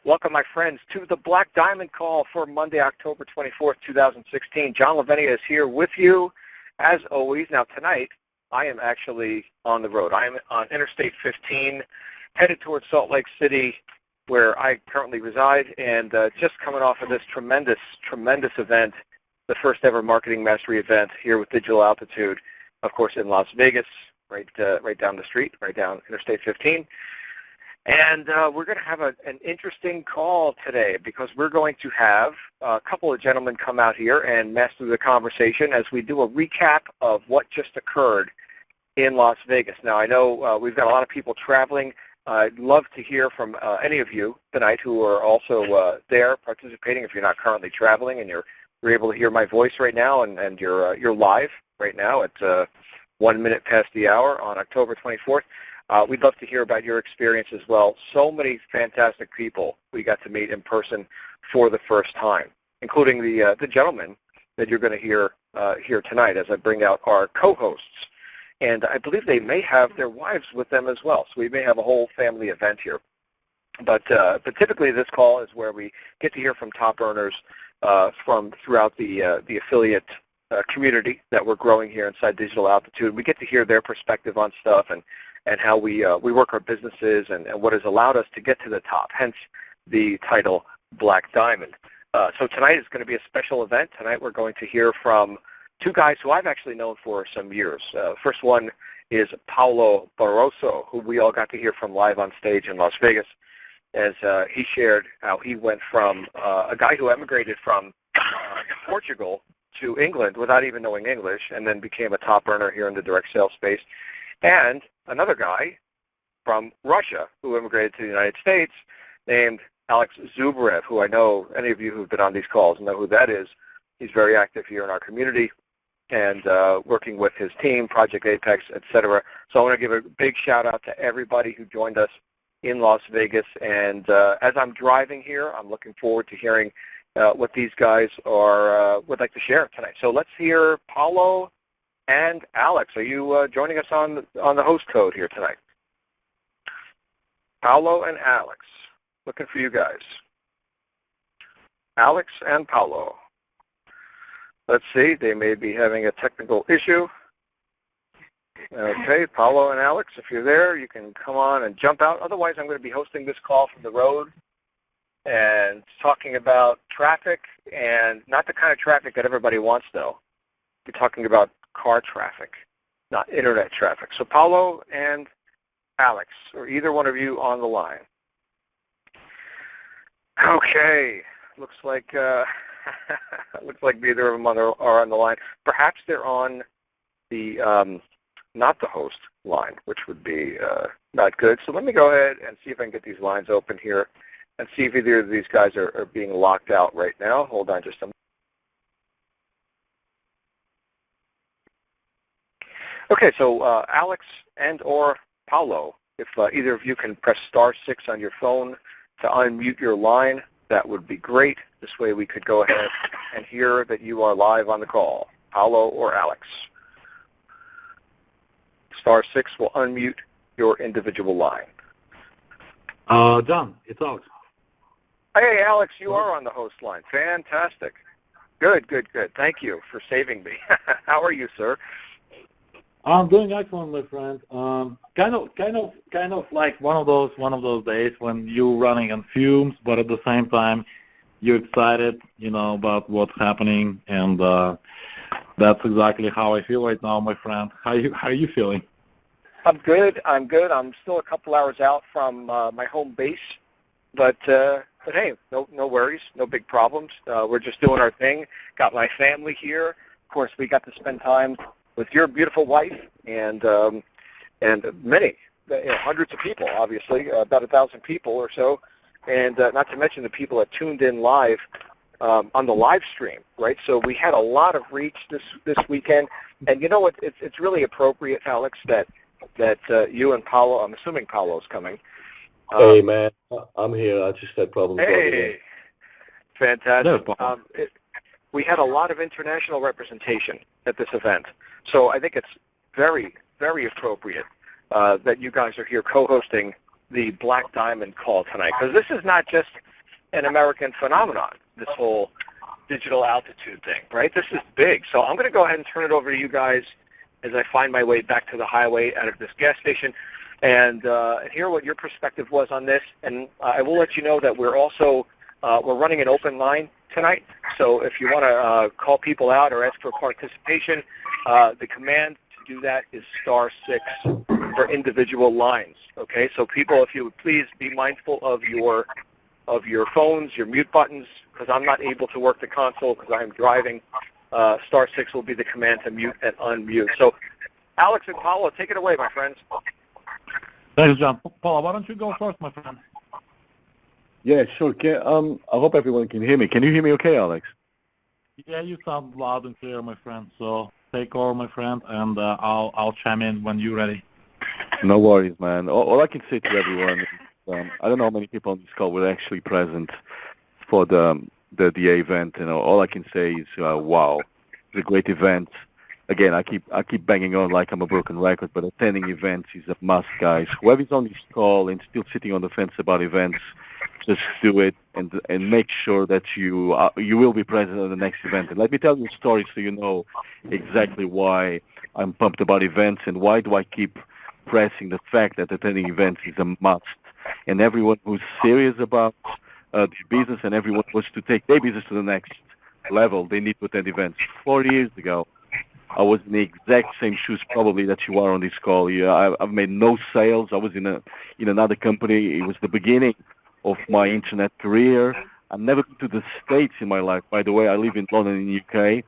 Welcome, my friends, to the Black Diamond Call for Monday, October 24th, 2016. John Lavenia is here with you, as always. Now, tonight, I am actually on the road. I am on Interstate 15, headed towards Salt Lake City, where I currently reside, and just coming off of this tremendous event, the first ever marketing mastery event here with Digital Altitude, of course, in Las Vegas, right down the street, right down Interstate 15. And we're going to have an interesting call today because we're going to have a couple of gentlemen come out here and master the conversation as we do a recap of what just occurred in Las Vegas. Now, I know we've got a lot of people traveling. I'd love to hear from any of you tonight who are also there participating. If you're not currently traveling and you're able to hear my voice right now and you're live right now at 1 minute past the hour on October 24th. We'd love to hear about your experience as well. So many fantastic people we got to meet in person for the first time, including the gentleman that you're going to hear here tonight as I bring out our co-hosts. And I believe they may have their wives with them as well, so we may have a whole family event here. But typically this call is where we get to hear from top earners from throughout the affiliate community that we're growing here inside Digital Altitude. We get to hear their perspective on stuff and how we work our businesses and what has allowed us to get to the top, hence the title Black Diamond. So tonight is going to be a special event. Tonight we're going to hear from two guys who I've actually known for some years. First one is Paulo Barroso, who we all got to hear from live on stage in Las Vegas, as he shared how he went from a guy who emigrated from Portugal to England without even knowing English and then became a top earner here in the direct sales space. And another guy from Russia who immigrated to the United States named Alex Zubarev, who I know any of you who've been on these calls know who that is. He's very active here in our community and working with his team, Project Apex, etc. So I want to give a big shout out to everybody who joined us in Las Vegas. And as I'm driving here, I'm looking forward to hearing what these guys would like to share tonight. So let's hear Paulo and Alex. Are you joining us on the host code here tonight? Paulo and Alex, looking for you guys. Alex and Paulo. Let's see, they may be having a technical issue. Okay, Paulo and Alex, if you're there, you can come on and jump out. Otherwise, I'm going to be hosting this call from the road and talking about traffic, and not the kind of traffic that everybody wants, though. We're talking about car traffic, not internet traffic. So Paulo and Alex, or either one of you on the line. Okay, looks like neither of them are on the line. Perhaps they're on the not the host line, which would be not good. So let me go ahead and see if I can get these lines open here and see if either of these guys are being locked out right now. Hold on just a moment. Okay, so Alex and or Paulo, if either of you can press *6 on your phone to unmute your line, that would be great. This way we could go ahead and hear that you are live on the call. Paulo or Alex. *6 will unmute your individual line. John, it's Alex. Hey, Alex, you are on the host line. Fantastic. Good. Thank you for saving me. How are you, sir? I'm doing excellent, my friend. Kind of like one of those days when you're running on fumes, but at the same time you're excited, about what's happening, and that's exactly how I feel right now, my friend. How are you feeling? I'm good. I'm still a couple hours out from my home base, but hey, no worries, no big problems. We're just doing our thing. Got my family here. Of course, we got to spend time with your beautiful wife and many, hundreds of people, obviously, about 1,000 people or so, and not to mention the people that tuned in live on the live stream, right? So we had a lot of reach this weekend, and you know what? It's really appropriate, Alex, that you and Paulo, I'm assuming Paulo's coming. Hey, man, I'm here. I just had problems. Hey, fantastic. We had a lot of international representation at this event, so I think it's very, very appropriate that you guys are here co-hosting the Black Diamond call tonight, because this is not just an American phenomenon, this whole digital altitude thing, right? This is big. So I'm going to go ahead and turn it over to you guys as I find my way back to the highway out of this gas station and hear what your perspective was on this. And I will let you know that we're also we're running an open line tonight. So if you want to call people out or ask for participation, the command to do that is *6 for individual lines. Okay, so people, if you would please be mindful of your phones, your mute buttons, because I'm not able to work the console because I'm driving. *6 will be the command to mute and unmute. So, Alex and Paulo, take it away, my friends. Thanks, John. Paul, why don't you go first, my friend? Yeah, sure. I hope everyone can hear me. Can you hear me okay, Alex? Yeah, you sound loud and clear, my friend. So take over, my friend, and I'll chime in when you're ready. No worries, man. All I can say to everyone is, I don't know how many people on this call were actually present for the event. You know, all I can say is, wow, it's a great event. Again, I keep banging on like I'm a broken record, but attending events is a must, guys. Whoever's on this call and still sitting on the fence about events, just do it and make sure that you will be present at the next event. And let me tell you a story so you know exactly why I'm pumped about events and why do I keep pressing the fact that attending events is a must. And everyone who's serious about their business and everyone wants to take their business to the next level, they need to attend events. 4 years ago, I was in the exact same shoes probably that you are on this call. Yeah, I've made no sales. I was in another company. It was the beginning of my internet career. I've never been to the States in my life. By the way, I live in London in the UK.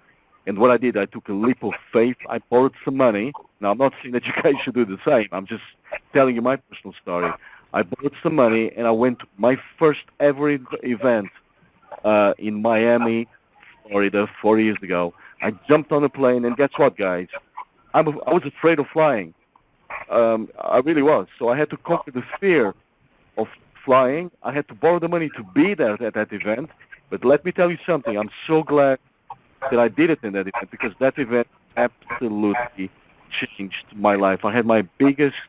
And what I did, I took a leap of faith. I borrowed some money. Now, I'm not saying that you guys should do the same. I'm just telling you my personal story. I borrowed some money and I went to my first ever event in Miami, Florida, 4 years ago. I jumped on a plane, and guess what, guys? I was afraid of flying. I really was. So I had to conquer the fear of flying. I had to borrow the money to be there at that event. But let me tell you something. I'm so glad that I did attend that event because that event absolutely changed my life. I had my biggest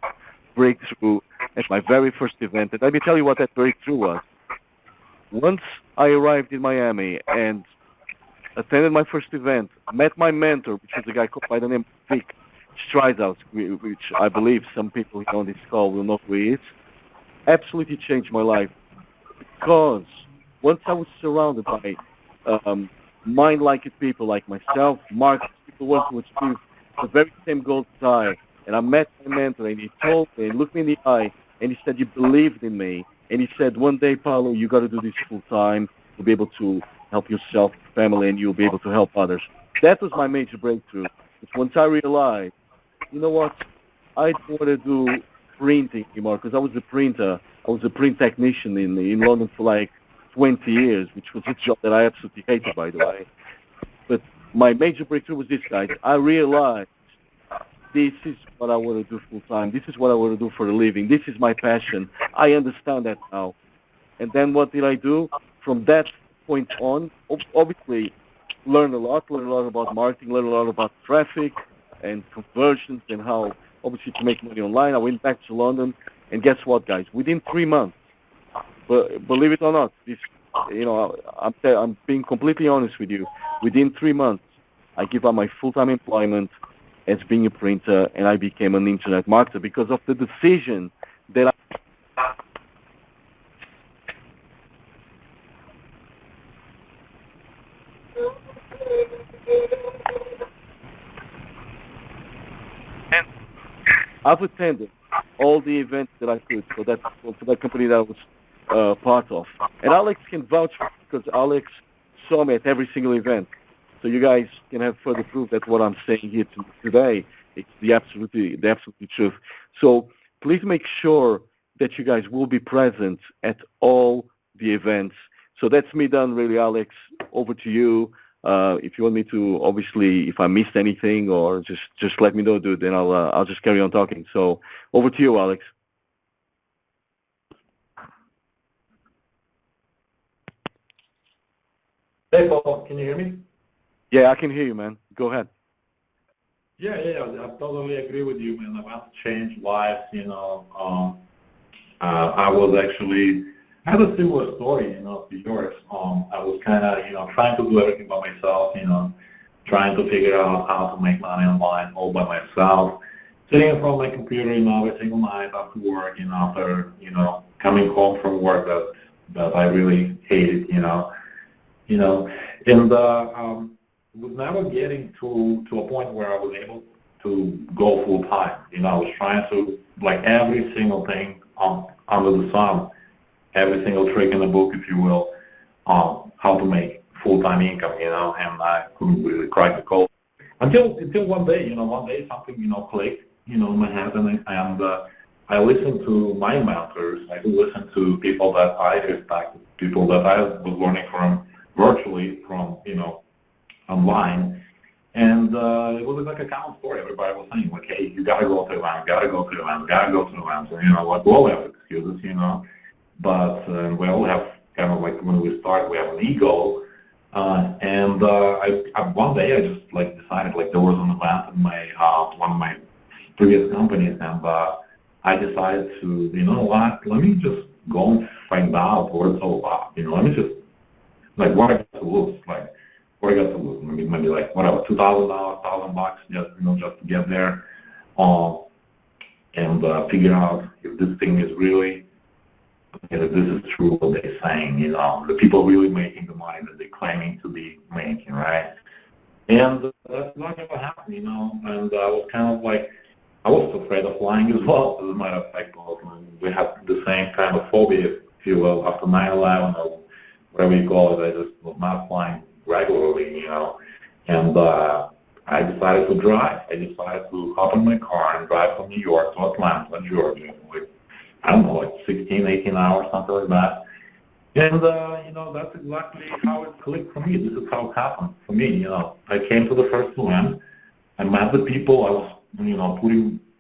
breakthrough at my very first event. And let me tell you what that breakthrough was. Once I arrived in Miami and attended my first event, met my mentor, which was a guy called by the name of Vic Stridehouse, which I believe some people on this call will know who he is, absolutely changed my life because once I was surrounded by mind-like people like myself, Mark, people want to achieve the very same goal as I, and I met my mentor, and he told me, and looked me in the eye, and he said, you believed in me, and he said, one day, Paulo, you got to do this full-time, you'll be able to help yourself, your family, and you'll be able to help others. That was my major breakthrough. It's once I realized, you know what, I don't want to do printing anymore because I was a printer. I was a print technician in London for like 20 years, which was a job that I absolutely hated, by the way. But my major breakthrough was this, guys. I realized this is what I want to do full time. This is what I want to do for a living. This is my passion. I understand that now. And then what did I do? From that point on, obviously, learn a lot about marketing, learn a lot about traffic and conversions and how, obviously, to make money online. I went back to London, and guess what, guys? Within 3 months, but believe it or not, this, I'm being completely honest with you. Within 3 months, I give up my full-time employment as being a printer, and I became an internet marketer because of the decision that I I've attended all the events that I could for that company that I was part of. And Alex can vouch for it because Alex saw me at every single event. So you guys can have further proof that what I'm saying here today is the absolute truth. So please make sure that you guys will be present at all the events. So that's me done, really, Alex. Over to you. If you want me to, obviously, if I missed anything, or just let me know, dude. Then I'll just carry on talking. So over to you, Alex. Hey, Paul, can you hear me? Yeah, I can hear you, man. Go ahead. Yeah, I totally agree with you, man, about change lives, you know. I was actually, I had a similar story, to yours. I was kind of, trying to do everything by myself, trying to figure out how to make money online all by myself, sitting in front of my computer, every single night after work, after, coming home from work that I really hated, you know, and was never getting to a point where I was able to go full time. I was trying to, like, every single thing under the sun, every single trick in the book, if you will, how to make full-time income, and I couldn't really crack the code. Until one day, something, clicked, in my head, and I listened to my mentors. I do listen to people that I respect, people that I was learning from virtually, from, online. And it was like a common story. Everybody was saying, like, hey, you got to go to events, got to go to events, got to go to events. And, like, we all have excuses, but we all have kind of like when we start, we have an ego. And one day I just like decided, like, there was an event in my one of my previous companies, and I decided to, what, let me just go and find out what it's all about. Let me just, like, what I got to lose, like, what I got to lose, maybe like whatever, $2,000, $1,000, just to get there, and figure out if this thing is really, if this is true what they're saying, the people really making the money that they're claiming to be making, right? And that's not what happened, and I was kind of like, I was afraid of flying as well, as a matter of fact. We have the same kind of phobia, if you will, after 9/11 or whatever you call it. I just was not flying regularly, and I decided to drive. I decided to hop in my car and drive from New York to Atlanta, Georgia, I don't know, like 16, 18 hours, something like that. And, that's exactly how it clicked for me. This is how it happened for me, I came to the first event. I met the people I was,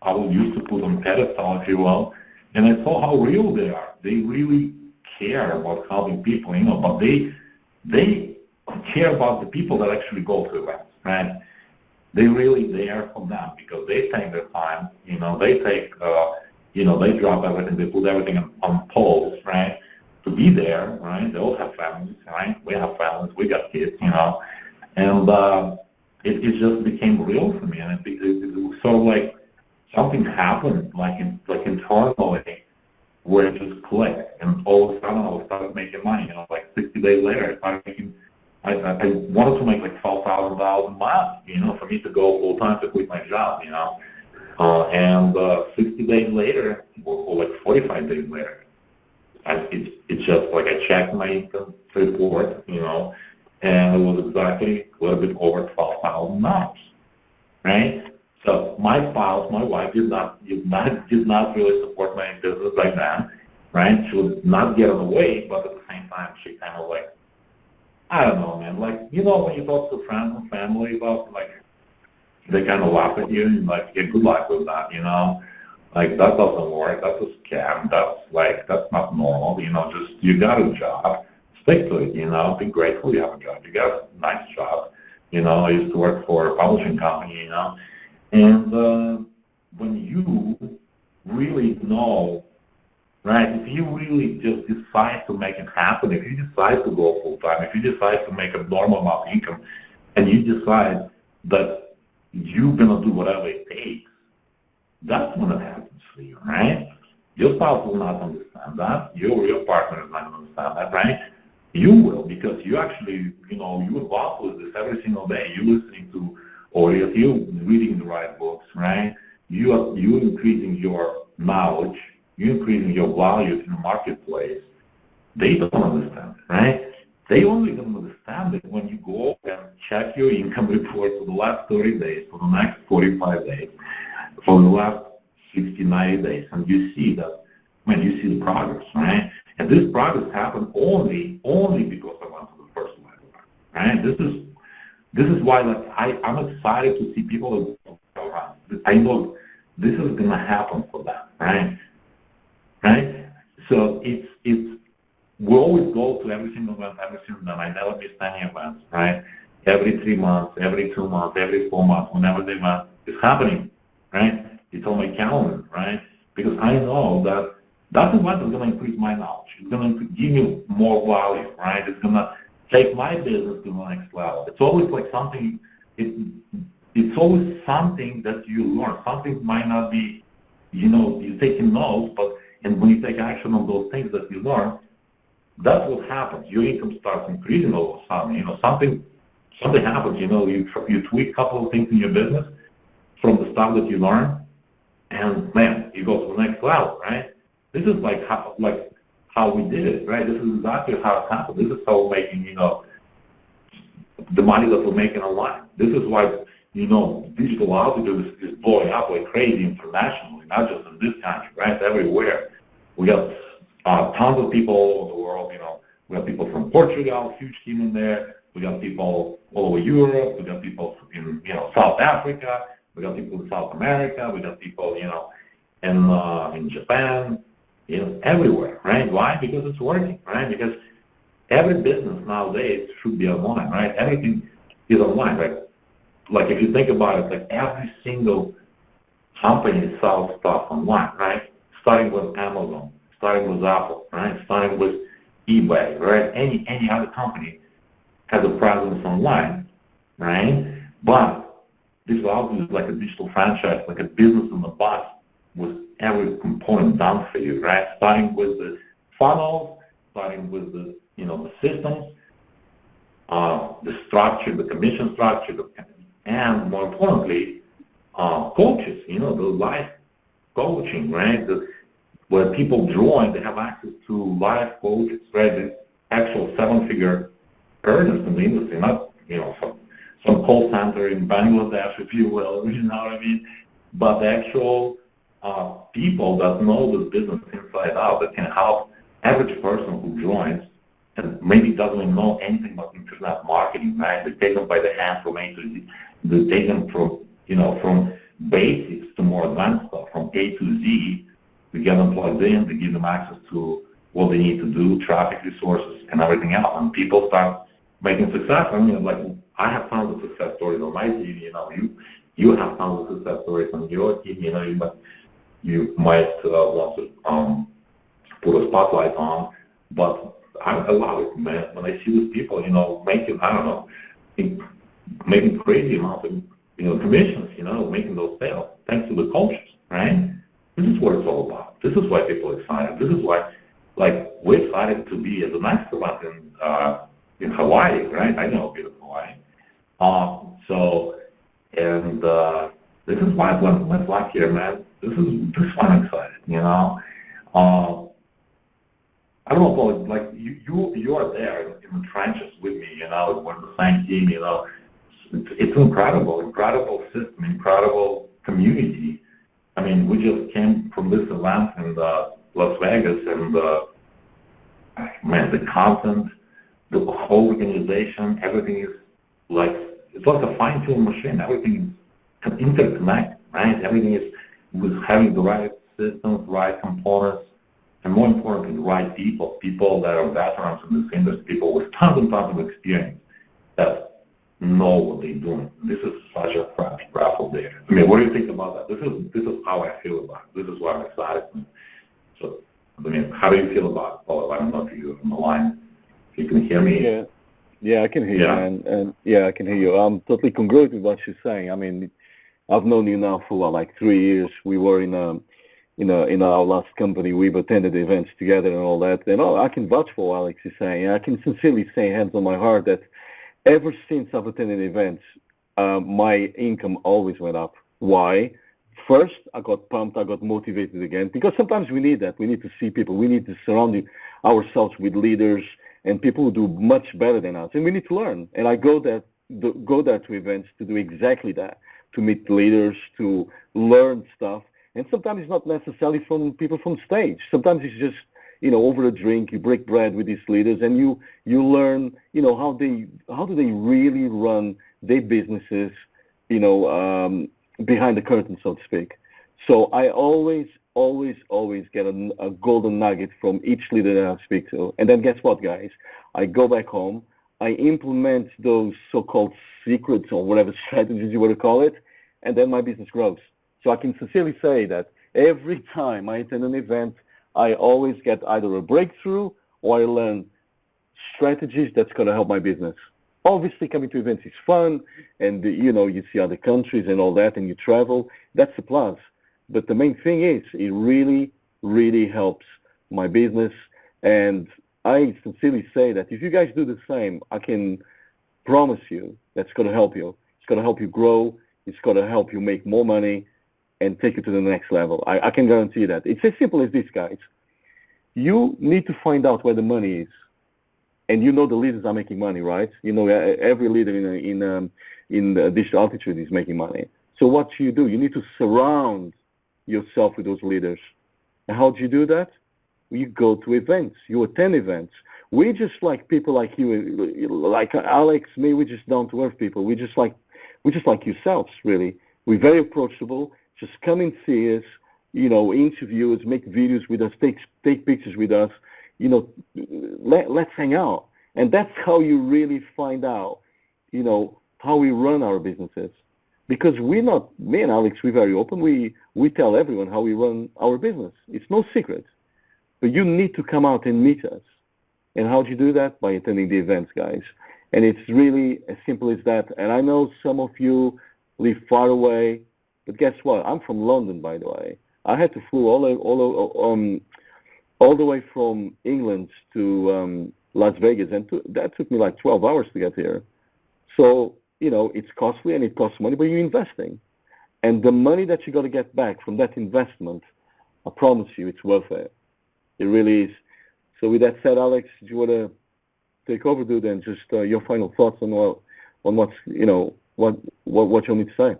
I was used to put on pedestal, if you will, and I saw how real they are. They really care about helping people, but they care about the people that actually go to events, right? They really there for them because they take their time, they take, they drop everything, they put everything on pause, right, to be there, right? They all have families, right? We have families, we got kids, and it just became real for me, and it was sort of like something happened, like internally, where it just clicked, and all of a sudden I started making money. Like 60 days later, I started making. I wanted to make like $12,000 a month, for me to go full time, to quit my job, and 60 days later, or like 45 days later, it's just like I checked my income report, and it was exactly a little bit over $12,000, right? So my spouse, my wife, did not really support my business back then, right? She would not get in the way, but at the same time, she kind of like, I don't know, man. Like, when you talk to friends and family about, like, they kind of laugh at you and like, yeah, good luck with that, Like, that doesn't work. That's a scam. That's not normal. Just, you got a job. Stick to it, Be grateful you have a job. You got a nice job. I used to work for a publishing company, And when you really know, right, if you really just decide to make it happen, if you decide to go full-time, if you decide to make a normal amount of income, and you decide that you're going to do whatever it takes, that's when it happens for you, right? Your spouse will not understand that. Your partner is not going to understand that, right? You will, because you actually, you're involved with this every single day. You're listening to, or if you're reading the right books, right? You're increasing your knowledge. You're increasing your value in the marketplace. They don't understand it, right? They only don't understand it when you go and check your income report for the last 30 days, for the next 45 days, for the last 60, 90 days, and you see that, you see the progress, right? And this progress happened only because I went to the first level, right? This is why, like, I'm excited to see people that go around. I know this is going to happen for them, right? Right? So we always go to every single event, I never miss any events, right? Every 3 months, every 2 months, every 4 months, whenever the event is happening, right? It's on my calendar, right? Because I know that That event is going to increase my knowledge. It's going to give me more value, right? It's going to take my business to the next level. It's always like something, it's always something that you learn. Something might not be, you're taking notes, but and when you take action on those things that you learn, that's what happens. Your income starts increasing all of a sudden. Something happens. You tweak a couple of things in your business from the stuff that you learn, and man, you go to the next level, right? This is like how we did it, right? This is exactly how it happened. This is how we're making, the money that we're making online. This is why, digital altitude is blowing up like crazy internationally, not just in this country, right? Everywhere. We got tons of people all over the world, We got people from Portugal, huge team in there. We got people all over Europe. We got people in, South Africa. We got people in South America. We got people, in Japan, everywhere, right? Why? Because it's working, right? Because every business nowadays should be online, right? Everything is online, right? Like if you think about it, like every single company sells stuff online, right? Starting with Amazon, starting with Apple, right? Starting with eBay, right? Any other company has a presence online, right? But this is like a digital franchise, like a business in the box with every component done for you, right? Starting with the funnels, starting with the, the systems, the structure, the commission structure, and more importantly, coaches, the life coaching, right? Where people join, they have access to life coaches, right? The actual seven-figure earners in the industry, not, some call center in Bangladesh, if you will, you know what I mean? But the actual people that know the business inside out, that can help average person who joins and maybe doesn't even know anything about internet marketing, right? They take them by the hand from A to Z. They take them from, from basics to more advanced stuff, from A to Z. We get them plugged in, they give them access to what they need to do, traffic resources, and everything else. And people start making success. I mean, like, I have tons of success stories on my team, you have tons of success stories on your team, you might want to put a spotlight on, but I love it, man. When I see these people, making, I don't know, making crazy amounts of, commissions, making those sales, thanks to the coaches, right? This is what it's all about. This is why people are excited. This is why, like, we're excited to be as an expert in Hawaii, right? I know a bit of Hawaii. And this is why I'm like here, man. This is why I'm excited, I don't know, Paul, like, you are there in the trenches with me, we're the same team, It's incredible system, incredible community. I mean, we just came from this event in Las Vegas, and man, the content, the whole organization, everything is like, it's like a fine-tuned machine. Everything is interconnected, right? Everything is with having the right systems, right components, and more importantly, the right people that are veterans in this industry, people with tons and tons of experience that know what they're doing. This is such a fresh breath of air. I mean, what do you think about that? This is how I feel about it. This is why I'm excited. So, I mean, how do you feel about it, Paul? I don't know if you're on the line. If you can hear me. Yeah, I can hear you, man. And yeah, I can hear you. I'm totally congruent with what you're saying. I mean, I've known you now for like 3 years. We were in our last company. We've attended events together and all that. And I can vouch for what Alex is saying. I can sincerely say, hands on my heart, that ever since I've attended events, my income always went up. Why? First, I got pumped, I got motivated again, because sometimes we need that. We need to see people. We need to surround ourselves with leaders and people who do much better than us, and we need to learn. And I go there to events to do exactly that, to meet leaders, to learn stuff. And sometimes it's not necessarily from people from stage. Sometimes it's just, over a drink, you break bread with these leaders, and you learn, how do they really run their businesses, behind the curtain, so to speak. So I always get a golden nugget from each leader that I speak to. And then guess what, guys? I go back home, I implement those so-called secrets or whatever strategies you want to call it, and then my business grows. So I can sincerely say that every time I attend an event, I always get either a breakthrough or I learn strategies that's going to help my business. Obviously, coming to events is fun, and you see other countries and all that, and you travel. That's a plus. But the main thing is, it really, really helps my business. And I sincerely say that if you guys do the same, I can promise you that's going to help you. It's going to help you grow. It's going to help you make more money and take it to the next level. I can guarantee that. It's as simple as this, guys. You need to find out where the money is. And you know the leaders are making money, right? You know every leader in digital altitude is making money. So what do? You need to surround yourself with those leaders. And how do you do that? You go to events. You attend events. We just like people like you, like Alex, me. We're just down to earth people. We just like yourselves, really. We're very approachable. Just come and see us. Interview us, make videos with us, take pictures with us. Let's hang out. And that's how you really find out, how we run our businesses. Because me and Alex, we're very open. We tell everyone how we run our business. It's no secret. But you need to come out and meet us. And how do you do that? By attending the events, guys. And it's really as simple as that. And I know some of you live far away, but guess what? I'm from London, by the way. I had to flew all the way from England to Las Vegas, and that took me like 12 hours to get here. So, it's costly and it costs money, but you're investing. And the money that you're going to get back from that investment, I promise you, it's worth it. It really is. So with that said, Alex, do you want to take over, dude, and just your final thoughts on what you want me to say?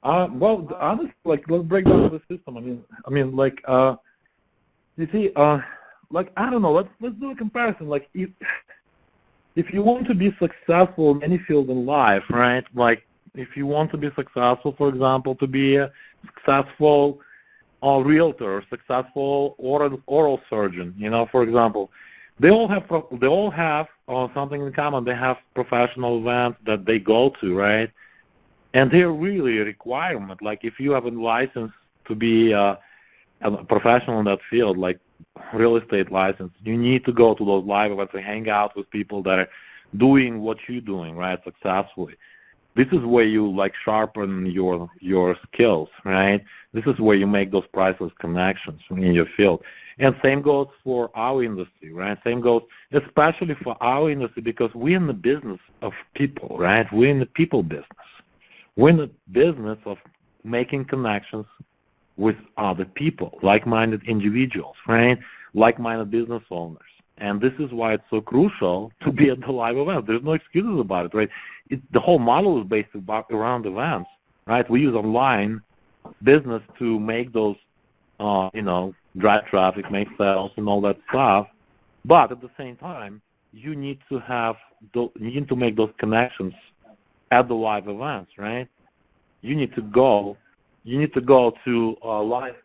Well, honestly, let's break down the system. You see, I don't know. Let's do a comparison. Like, if you want to be successful in any field in life, right? Like, if you want to be successful, for example, to be a successful realtor, successful oral surgeon, for example, they all have something in common. They have professional events that they go to, right? And they're really a requirement. Like, if you have a license to be a professional in that field, like real estate license, you need to go to those live events and hang out with people that are doing what you're doing, right, successfully. This is where you sharpen your skills, right? This is where you make those priceless connections in your field. And same goes for our industry, right? Same goes especially for our industry, because we're in the business of people, right? We're in the people business. We're in the business of making connections with other people, like-minded individuals, right? Like-minded business owners. And this is why it's so crucial to be at the live event. There's no excuses about it, right? The whole model is based around events, right? We use online business to make those, drive traffic, make sales, and all that stuff. But at the same time, you need to make those connections at the live events, right? You need to go to live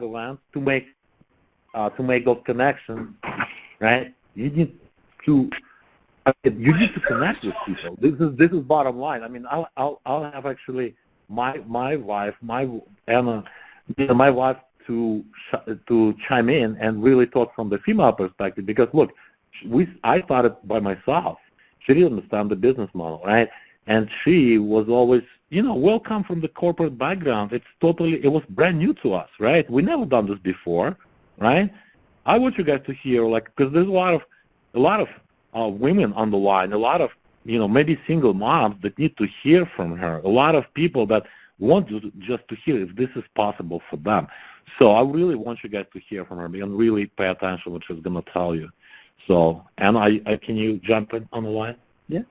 events to make those connections, right? You need to connect with people. This is bottom line. I mean, I'll have actually my wife to chime in and really talk from the female perspective, because look, I started by myself. She didn't understand the business model, right? And she was always, welcome from the corporate background. It was brand new to us, right? We never done this before, right? I want you guys to hear, because there's a lot of women on the line, a lot of, maybe single moms that need to hear from her, a lot of people that want just to hear if this is possible for them. So I really want you guys to hear from her and really pay attention to what she's going to tell you. So, Anna, can you jump in on the line? Yeah.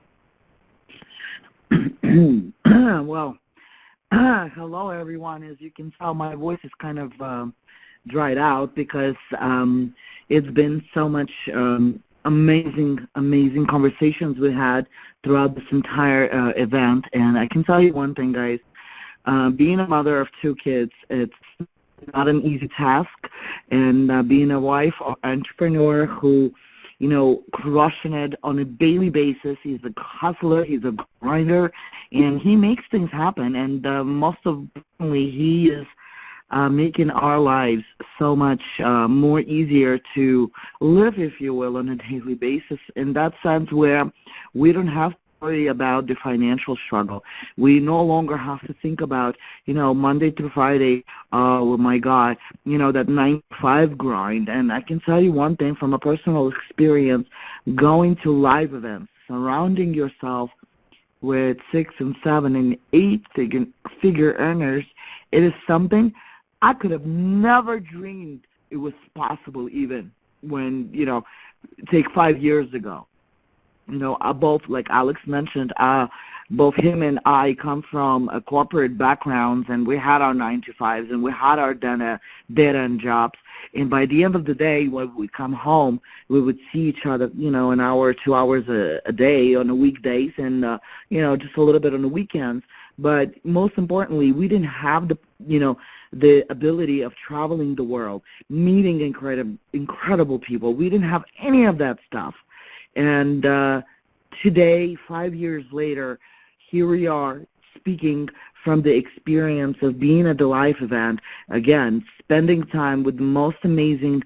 Well, hello, everyone. As you can tell, my voice is kind of dried out because it's been so much amazing conversations we had throughout this entire event. And I can tell you one thing, guys. Being a mother of 2 kids, it's not an easy task. And being a wife or entrepreneur who, crushing it on a daily basis. He's a hustler, he's a grinder, and he makes things happen. And most importantly, he is making our lives so much more easier to live, if you will, on a daily basis in that sense where we don't have to worry about the financial struggle. We no longer have to think about, Monday through Friday, oh my God, that 9 to 5 grind. And I can tell you one thing from a personal experience, going to live events, surrounding yourself with 6 and 7 and 8 figure earners, it is something I could have never dreamed it was possible even when, take 5 years ago. Both, like Alex mentioned, both him and I come from corporate backgrounds, and we had our 9 to 5s, and we had our dead-end jobs. And by the end of the day, when we come home, we would see each other, an hour, 2 hours a day on the weekdays, and just a little bit on the weekends. But most importantly, we didn't have the ability of traveling the world, meeting incredible people. We didn't have any of that stuff. And today, 5 years later, here we are speaking from the experience of being at the life event, again, spending time with the most amazing,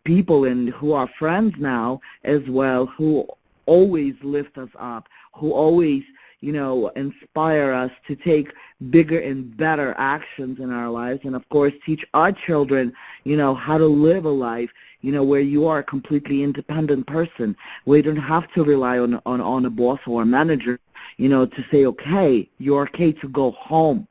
people and who are friends now as well, who always lift us up, who always, inspire us to take bigger and better actions in our lives, and of course teach our children, how to live a life, where you are a completely independent person, where you don't have to rely on a boss or a manager, to say, okay, you're okay to go home.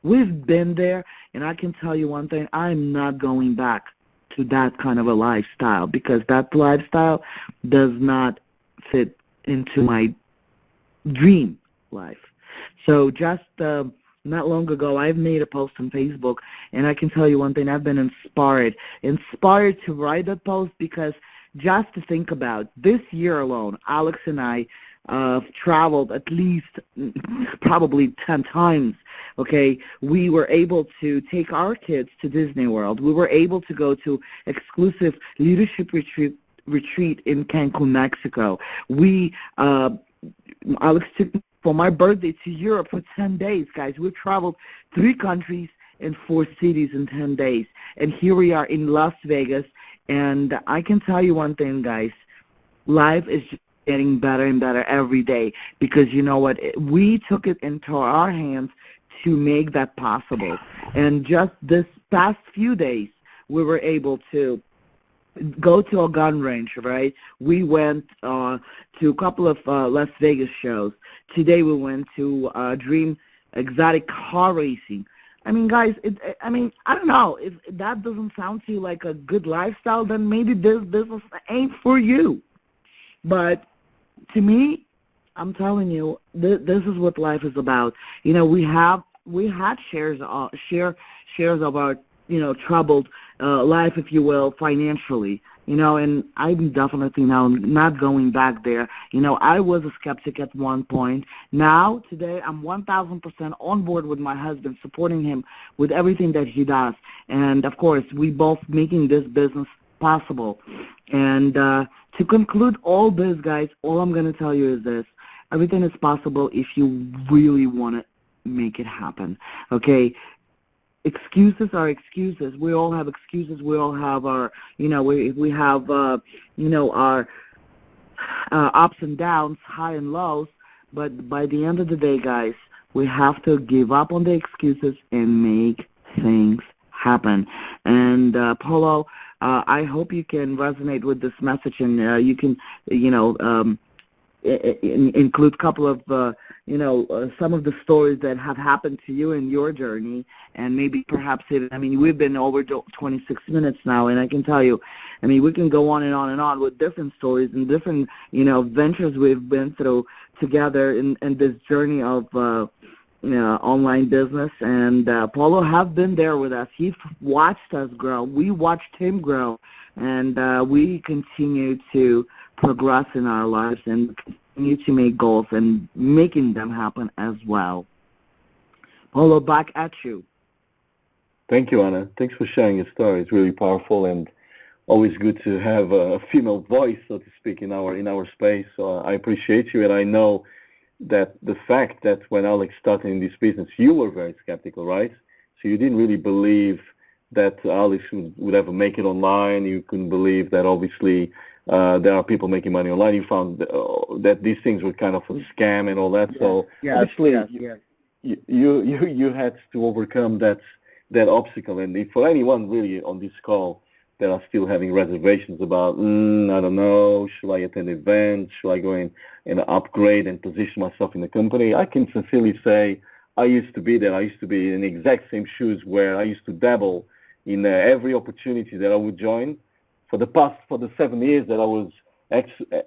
We've been there, and I can tell you one thing, I'm not going back to that kind of a lifestyle, because that lifestyle does not fit into my dream life. So just not long ago, I've made a post on Facebook, and I can tell you one thing, I've been inspired to write that post, because just to think about, this year alone, Alex and I traveled at least probably 10 times, okay? We were able to take our kids to Disney World. We were able to go to exclusive leadership retreat in Cancun, Mexico. Alex took me for my birthday to Europe for 10 days, guys. We've traveled 3 countries and 4 cities in 10 days. And here we are in Las Vegas. And I can tell you one thing, guys. Life is just getting better and better every day, because you know what? We took it into our hands to make that possible. And just this past few days, we were able to go to a gun range, right? We went to a couple of Las Vegas shows. Today we went to Dream Exotic Car Racing. I mean, guys, I don't know. If that doesn't sound to you like a good lifestyle, then maybe this business ain't for you. But to me, I'm telling you, this is what life is about. We had shares of our troubled life, if you will, financially, and I'm definitely now not going back there. I was a skeptic at one point. Now, today, I'm 1,000% on board with my husband, supporting him with everything that he does. And, of course, we both making this business possible. And to conclude all this, guys, all I'm going to tell you is this. Everything is possible if you really want to make it happen, okay? Excuses are excuses. We all have excuses. We all have our, we have, our ups and downs, high and lows. But by the end of the day, guys, we have to give up on the excuses and make things happen. And Paulo, I hope you can resonate with this message, and you can, include a couple of, some of the stories that have happened to you in your journey, and maybe perhaps, we've been over 26 minutes now, and I can tell you, we can go on and on and on with different stories and different, ventures we've been through together in this journey of online business. And Paulo have been there with us. He watched us grow. We watched him grow, and we continue to progress in our lives and continue to make goals and making them happen as well. Paulo, back at you. Thank you, Anna. Thanks for sharing your story. It's really powerful and always good to have a female voice, so to speak, in our space. So I appreciate you, and I know that the fact that when Alex started in this business, you were very skeptical, right? So you didn't really believe that Alex would ever make it online. You couldn't believe that obviously there are people making money online. You found that these things were kind of a scam and all that. Yes, So yes, obviously yes, yes. you had to overcome that obstacle. And if for anyone really on this call that are still having reservations about, I don't know, should I attend events? Should I go in and upgrade and position myself in the company? I can sincerely say I used to be there. I used to be in the exact same shoes where I used to dabble in every opportunity that I would join. For the 7 years that I was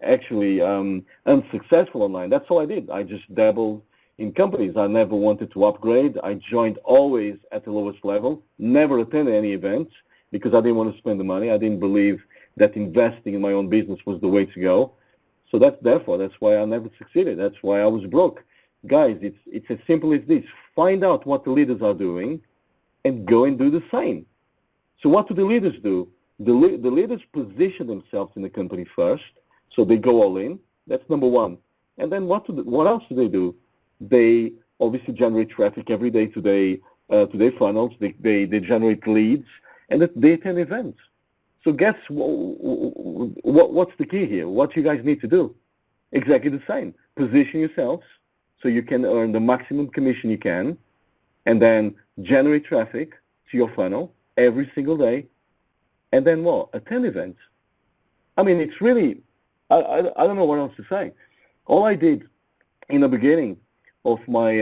actually unsuccessful online, that's all I did. I just dabbled in companies. I never wanted to upgrade. I joined always at the lowest level, never attended any events because I didn't want to spend the money. I didn't believe that investing in my own business was the way to go. So that's why I never succeeded. That's why I was broke. Guys, it's as simple as this. Find out what the leaders are doing and go and do the same. So what do the leaders do? The leaders position themselves in the company first, so they go all in. That's number one. And then what else do they do? They obviously generate traffic every day to their funnels. They generate leads, and they attend events. So guess what's the key here? What you guys need to do? Exactly the same. Position yourselves so you can earn the maximum commission you can, and then generate traffic to your funnel every single day, and then what? Attend events. I mean, it's really, I don't know what else to say. All I did in the beginning of my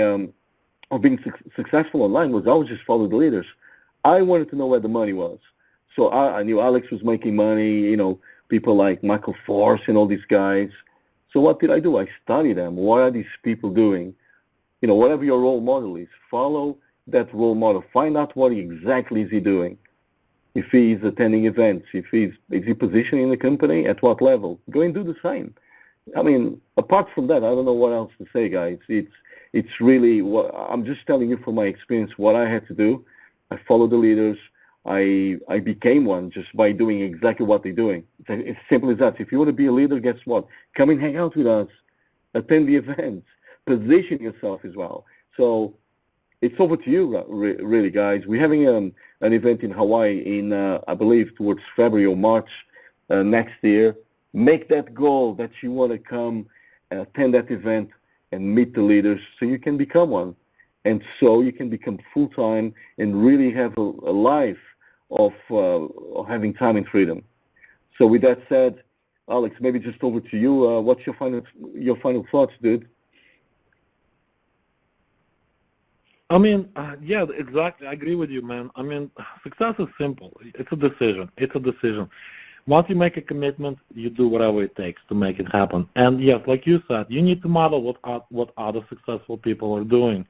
of being successful online was I would just follow the leaders. I wanted to know where the money was. So I knew Alex was making money, people like Michael Force and all these guys. So what did I do? I studied them. What are these people doing? Whatever your role model is, follow that role model. Find out what exactly is he doing. If he's attending events, is he positioning the company, at what level? Go and do the same. I mean, apart from that, I don't know what else to say, guys. It's really I'm just telling you from my experience what I had to do. I followed the leaders. I became one just by doing exactly what they're doing. It's simple as that. If you want to be a leader, guess what? Come and hang out with us. Attend the events. Position yourself as well. So it's over to you, really, guys. We're having an event in Hawaii in, I believe, towards February or March next year. Make that goal that you want to come and attend that event and meet the leaders so you can become one. And so you can become full-time and really have a life of having time and freedom. So with that said, Alex, maybe just over to you. What's your final thoughts, dude? I mean, yeah, exactly. I agree with you, man. I mean, success is simple. It's a decision. It's a decision. Once you make a commitment, you do whatever it takes to make it happen. And yes, like you said, you need to model what other successful people are doing.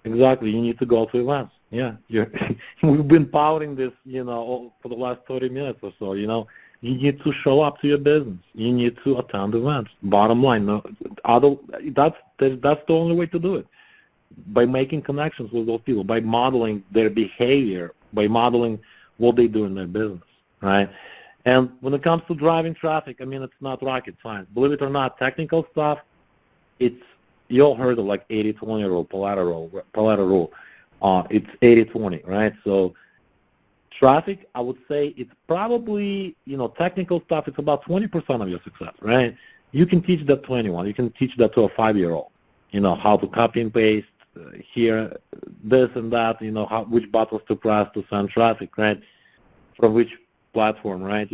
Exactly. You need to go to events. Yeah. We've been powering this, for the last 30 minutes or so, You need to show up to your business. You need to attend events. Bottom line, that's the only way to do it. By making connections with those people, by modeling their behavior, by modeling what they do in their business, right? And when it comes to driving traffic, I mean, it's not rocket science. Believe it or not, technical stuff, you all heard of like 80-20 rule, Pareto rule. It's 80-20, right? So traffic, I would say it's probably, technical stuff, it's about 20% of your success, right? You can teach that to anyone. You can teach that to a 5-year-old, how to copy and paste, here, this and that, which buttons to press to send traffic, right? From which platform, right?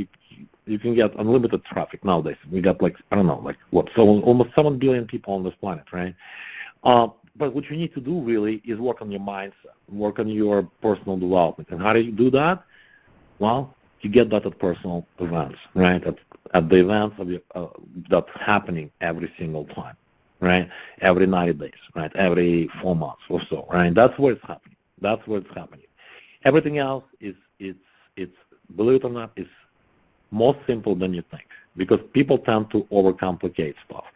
You can get unlimited traffic nowadays. We got almost 7 billion people on this planet, right? But what you need to do really is work on your mindset, work on your personal development. And how do you do that? Well, you get that at personal events, right? At the events that's happening every single time. Right? Every 90 days, right? Every 4 months or so, right? That's where it's happening. That's where it's happening. Everything else it's believe it or not, is more simple than you think because people tend to overcomplicate stuff.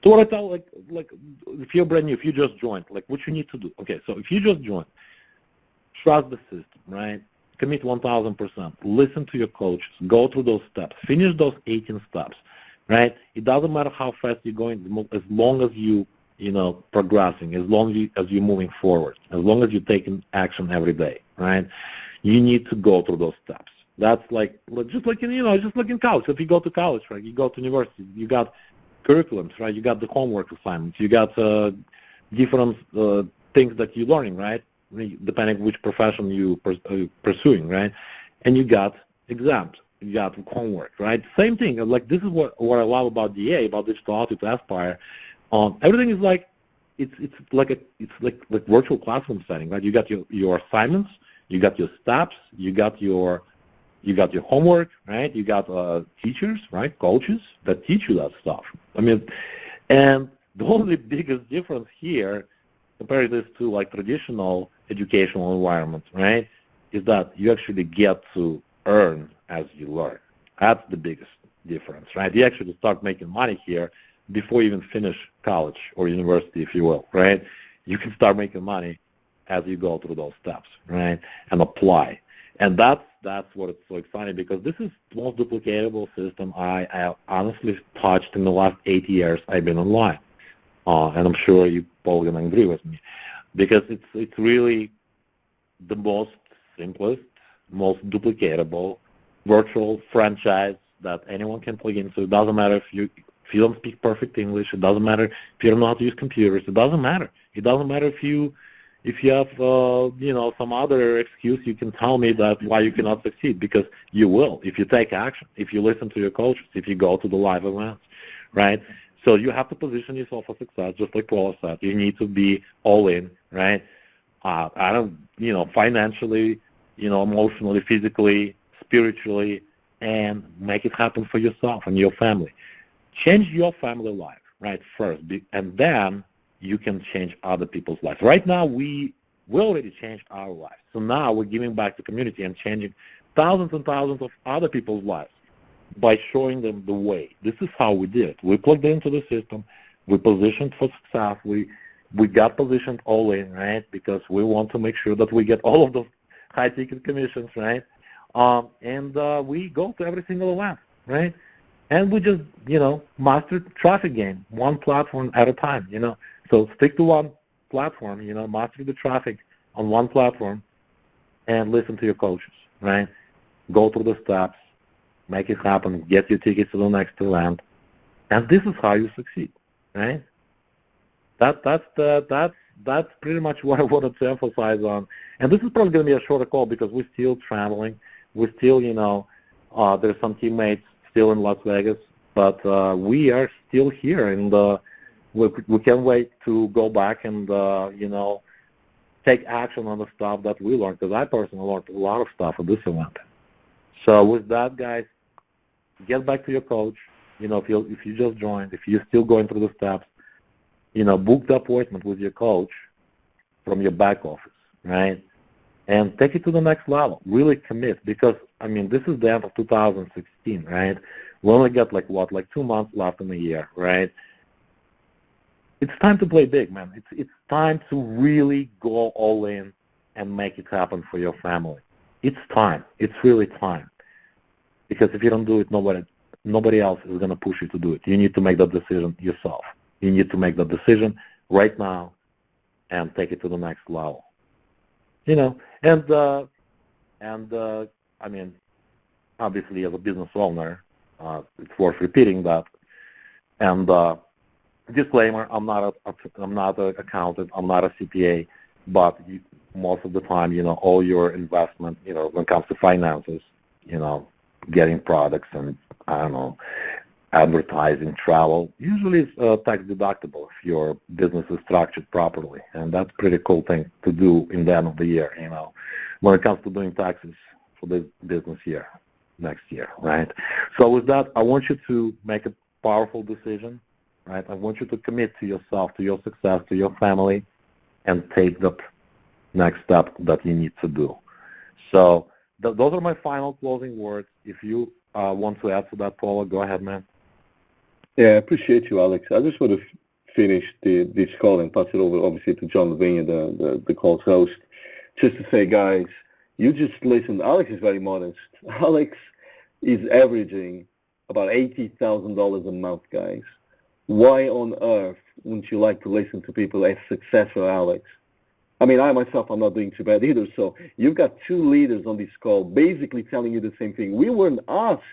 So what I tell, like if you're brand new, if you just joined, like what you need to do. Okay, so if you just joined, trust the system, right? Commit 1,000%. Listen to your coaches. Go through those steps. Finish those 18 steps. Right? It doesn't matter how fast you're going, as long as you progressing, as long as you're moving forward, as long as you're taking action every day, right? You need to go through those steps. That's just like in college. If you go to college, right? You go to university, you got curriculums, right? You got the homework assignments, you got different things that you're learning, right? Depending which profession you pursuing, right? And you got exams, you got homework, right? Same thing. Like this is what I love about DA, about digital outfit aspire. Everything is like it's like virtual classroom setting, right? You got your assignments, you got your steps, you got your homework, right? You got teachers, right? Coaches that teach you that stuff. I mean, and the only biggest difference here, compared this to like traditional educational environments, right, is that you actually get to earn as you learn. That's the biggest difference, right? You actually start making money here before you even finish college or university, if you will, right? You can start making money as you go through those steps, right, and apply. And that's what it's so exciting, because this is the most duplicatable system I honestly touched in the last 8 years I've been online. And I'm sure you all going to agree with me, because it's really the most simplest, most duplicatable virtual franchise that anyone can plug into. It doesn't matter if you don't speak perfect English. It doesn't matter if you don't know how to use computers. It doesn't matter. It doesn't matter if you have some other excuse. You can tell me that why you cannot succeed, because you will if you take action, if you listen to your coaches, if you go to the live events, right? So you have to position yourself for success, just like Paulo said. You need to be all in, right? Financially, emotionally, physically, spiritually, and make it happen for yourself and your family. Change your family life, right, first, and then you can change other people's lives. Right now, we already changed our lives. So now we're giving back to the community and changing thousands and thousands of other people's lives by showing them the way. This is how we did it. We plugged into the system. We positioned for success. We got positioned all in, right, because we want to make sure that we get all of those high-ticket commissions, right? And we go to every single event, right? And we just, master traffic game, one platform at a time, So stick to one platform, master the traffic on one platform and listen to your coaches, right? Go through the steps, make it happen, get your tickets to the next event, and this is how you succeed, right? That's pretty much what I wanted to emphasize on. And this is probably going to be a shorter call because we're still traveling. We're still, there's some teammates still in Las Vegas, but we are still here, and we can't wait to go back and, take action on the stuff that we learned, because I personally learned a lot of stuff at this event. So with that, guys, get back to your coach. If you just joined, if you're still going through the steps, book the appointment with your coach from your back office, right? And take it to the next level. Really commit, because, this is the end of 2016, right? We only got, 2 months left in the year, right? It's time to play big, man. It's time to really go all in and make it happen for your family. It's time. It's really time. Because if you don't do it, nobody else is going to push you to do it. You need to make that decision yourself. You need to make that decision right now and take it to the next level. Obviously, as a business owner, it's worth repeating that. And disclaimer: I'm not an accountant. I'm not a CPA, but most of the time, all your investment, when it comes to finances, getting products and advertising, travel, usually it's tax deductible if your business is structured properly, and that's a pretty cool thing to do in the end of the year, when it comes to doing taxes for the business year, next year, right? So with that, I want you to make a powerful decision, right? I want you to commit to yourself, to your success, to your family, and take that next step that you need to do. So those are my final closing words. If you want to add to that, Paulo, go ahead, man. Yeah, I appreciate you, Alex. I just want to finish this call and pass it over, obviously, to John Lavinia, the call's host, just to say, guys, you just listen. Alex is very modest. Alex is averaging about $80,000 a month, guys. why on earth wouldn't you like to listen to people as successful, Alex? I mean, I myself, I'm not doing too bad either. So you've got two leaders on this call basically telling you the same thing. We weren't asked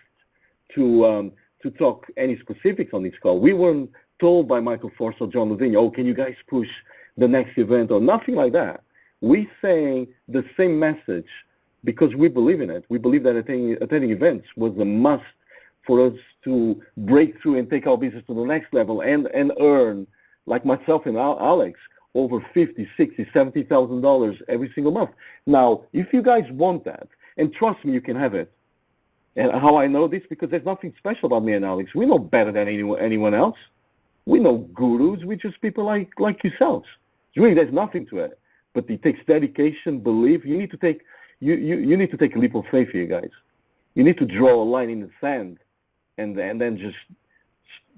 to talk any specifics on this call. We weren't told by Michael Force or John Levine, oh, can you guys push the next event or nothing like that. We saying the same message because we believe in it. We believe that attending events was a must for us to break through and take our business to the next level and earn, like myself and Alex, over $50, $60, $70,000 every single month. Now, if you guys want that, and trust me, you can have it. And how I know this? Because there's nothing special about me and Alex. We know better than anyone else. We know gurus. We're just people like yourselves. Really, there's nothing to it. But it takes dedication, belief. You need to take you need to take a leap of faith here, guys. You need to draw a line in the sand, and then just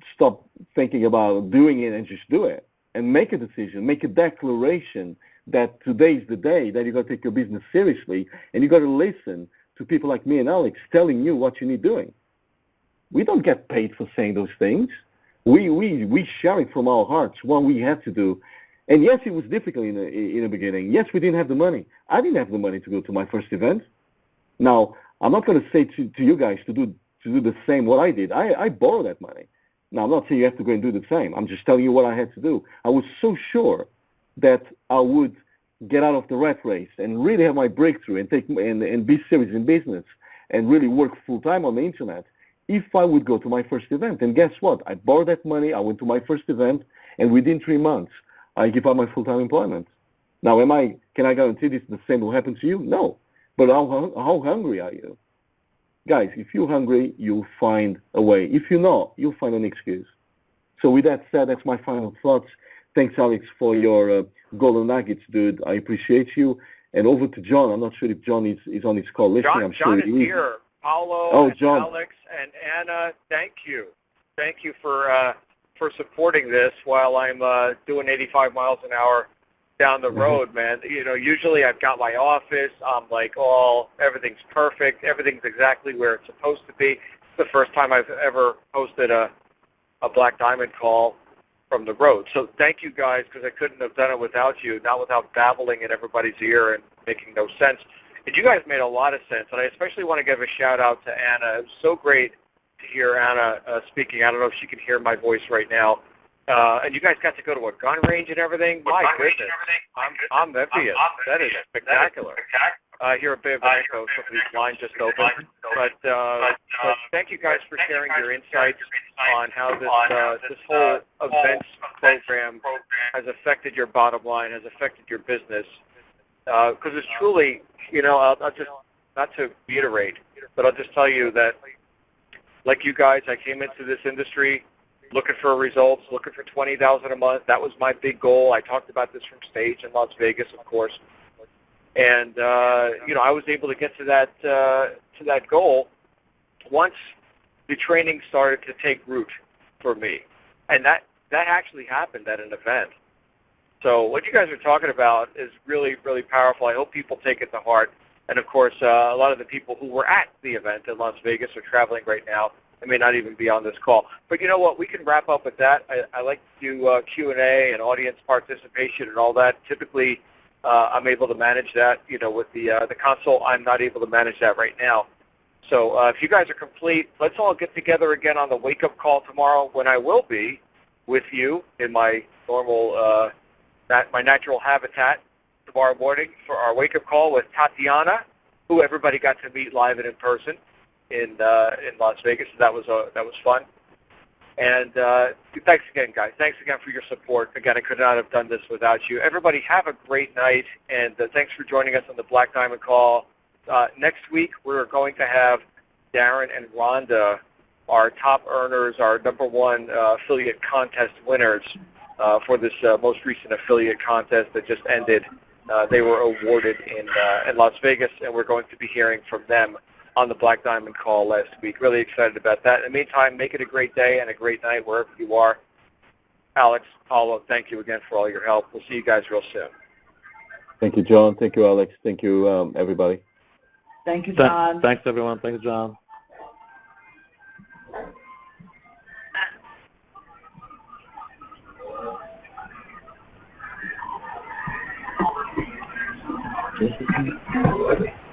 stop thinking about doing it and just do it. And make a decision, make a declaration that today is the day that you're going to take your business seriously, and you got to listen to people like me and Alex telling you what you need doing. We don't get paid for saying those things. We share it from our hearts, what we had to do. And yes, it was difficult in the beginning. Yes, we didn't have the money. I didn't have the money to go to my first event. Now, I'm not going to say to you guys to do the same what I did. I borrowed that money. Now, I'm not saying you have to go and do the same. I'm just telling you what I had to do. I was so sure that I would get out of the rat race and really have my breakthrough and take and be serious in business and really work full time on the internet if I would go to my first event. And guess what? I borrowed that money. I went to my first event, and within 3 months, I give up my full-time employment. Now, can I guarantee this the same will happen to you? No. But how hungry are you? Guys, if you're hungry, you'll find a way. If you're not, you'll find an excuse. So with that said, that's my final thoughts. Thanks, Alex, for your golden nuggets, dude. I appreciate you. And over to John. I'm not sure if John is on his call listening. John is here. Paulo, and Alex, and Anna, thank you. Thank you for supporting this while I'm doing 85 miles an hour down the road, man. You know, usually I've got my office. I'm like, everything's perfect. Everything's exactly where it's supposed to be. It's the first time I've ever hosted a Black Diamond call from the road. So thank you guys, because I couldn't have done it without you, not without babbling in everybody's ear and making no sense. And you guys made a lot of sense, and I especially want to give a shout-out to Anna. It was so great to hear Anna speaking. I don't know if she can hear my voice right now. And you guys got to go to a gun range and everything? My goodness. I'm envious. That is spectacular. I hear a bit of an echo. Somebody's line just opened. But thank you guys for sharing your insights on how this whole events program has affected your bottom line, has affected your business. Because it's truly, you know, I'll just, not to reiterate, but I'll just tell you that, like you guys, I came into this industry looking for results, looking for $20,000 a month. That was my big goal. I talked about this from stage in Las Vegas, of course. And, you know, I was able to get to that goal once the training started to take root for me. And that actually happened at an event. So what you guys are talking about is really, really powerful. I hope people take it to heart. And, of course, a lot of the people who were at the event in Las Vegas are traveling right now and may not even be on this call. But you know what? We can wrap up with that. I like to do Q&A and audience participation and all that. Typically, I'm able to manage that. You know, with the console, I'm not able to manage that right now. So if you guys are complete, let's all get together again on the wake-up call tomorrow, when I will be with you in my normal my natural habitat tomorrow morning for our wake-up call with Tatiana, who everybody got to meet live and in person in Las Vegas. So that was fun. And thanks again, guys. Thanks again for your support. Again, I could not have done this without you. Everybody have a great night, and thanks for joining us on the Black Diamond Call. Next week, we're going to have Darren and Rhonda, our top earners, our #1 affiliate contest winners, for this most recent affiliate contest that just ended. They were awarded in Las Vegas, and we're going to be hearing from them on the Black Diamond Call last week. Really excited about that. In the meantime, make it a great day and a great night wherever you are. Alex, Paulo, thank you again for all your help. We'll see you guys real soon. Thank you, John. Thank you, Alex. Thank you, everybody. Thank you, John. Thanks, everyone. Thanks, John. Just a second.